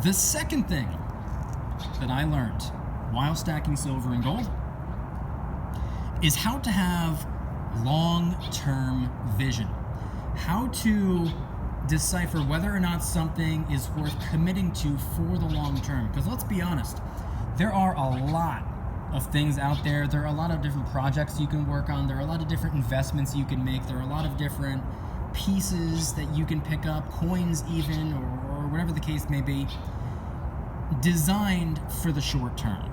The second thing that I learned while stacking silver and gold is how to have long-term vision. How to decipher whether or not something is worth committing to for the long term. Because let's be honest, there are a lot of things out there. There are a lot of different projects you can work on. There are a lot of different investments you can make. There are a lot of different pieces that you can pick up, coins even, or whatever the case may be, designed for the short term.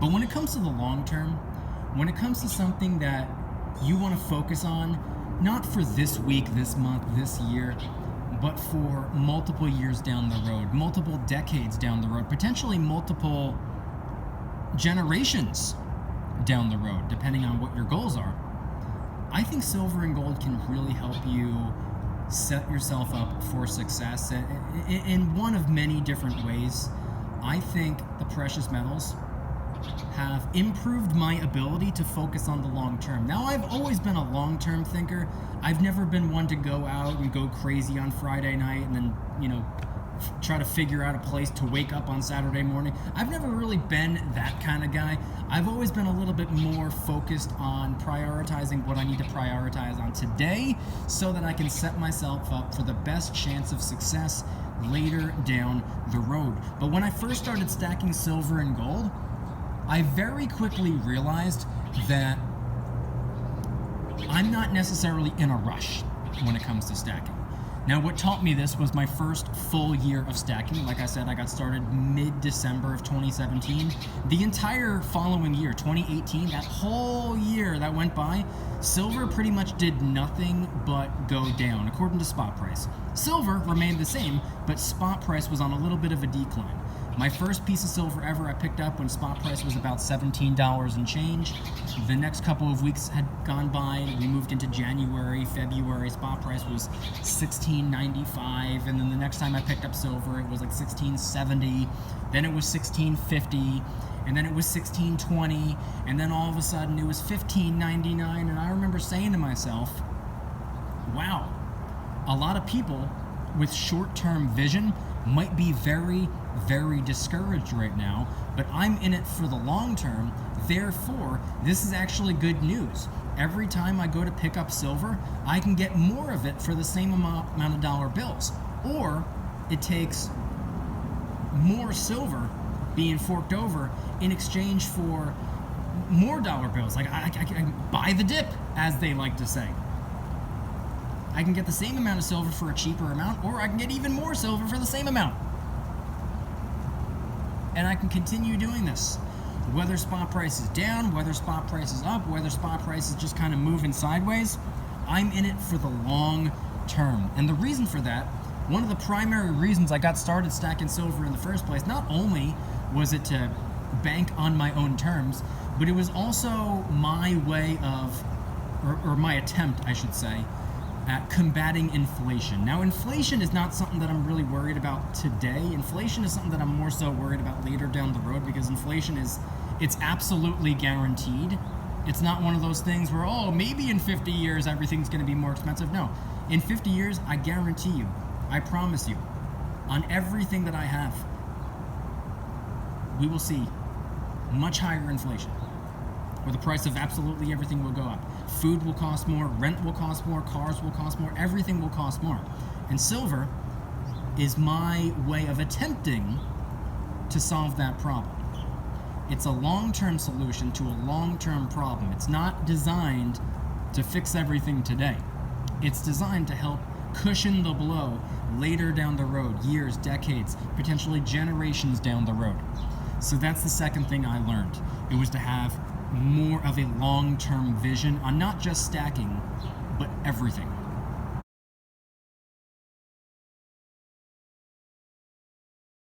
But when it comes to the long term, when it comes to something that you want to focus on, not for this week, this month, this year, but for multiple years down the road, multiple decades down the road, potentially multiple generations down the road, depending on what your goals are, I think silver and gold can really help you set yourself up for success in one of many different ways. I think the precious metals have improved my ability to focus on the long term. Now, I've always been a long-term thinker. I've never been one to go out and go crazy on Friday night and then, try to figure out a place to wake up on Saturday morning. I've never really been that kind of guy. I've always been a little bit more focused on prioritizing what I need to prioritize on today so that I can set myself up for the best chance of success later down the road. But when I first started stacking silver and gold, I very quickly realized that I'm not necessarily in a rush when it comes to stacking. Now, what taught me this was my first full year of stacking. Like I said, I got started mid-December of 2017. The entire following year, 2018, that whole year that went by, silver pretty much did nothing but go down, according to spot price. Silver remained the same, but spot price was on a little bit of a decline. My first piece of silver ever I picked up when spot price was about $17 and change. The next couple of weeks had gone by. We moved into January, February. Spot price was $16.95, and then the next time I picked up silver, it was like $16.70. Then it was $16.50, and then it was $16.20, and then all of a sudden it was $15.99. And I remember saying to myself, wow, a lot of people with short-term vision might be very, very discouraged right now, but I'm in it for the long term. Therefore, this is actually good news. Every time I go to pick up silver, I can get more of it for the same amount of dollar bills. Or it takes more silver being forked over in exchange for more dollar bills. Like I can buy the dip, as they like to say. I can get the same amount of silver for a cheaper amount, or I can get even more silver for the same amount. And I can continue doing this. Whether spot price is down, whether spot price is up, whether spot price is just kind of moving sideways, I'm in it for the long term. And the reason for that, one of the primary reasons I got started stacking silver in the first place, not only was it to bank on my own terms, but it was also my way of, or my attempt, I should say, at combating inflation. Now, inflation is not something that I'm really worried about today. Inflation is something that I'm more so worried about later down the road, because inflation it's absolutely guaranteed. It's not one of those things where, oh, maybe in 50 years everything's going to be more expensive. No, in 50 years, I guarantee you, I promise you, on everything that I have, we will see much higher inflation, where the price of absolutely everything will go up. Food will cost more, rent will cost more, cars will cost more, everything will cost more. And silver is my way of attempting to solve that problem. It's a long-term solution to a long-term problem. It's not designed to fix everything today. It's designed to help cushion the blow later down the road, years, decades, potentially generations down the road. So that's the second thing I learned. It was to have more of a long-term vision on not just stacking, but everything.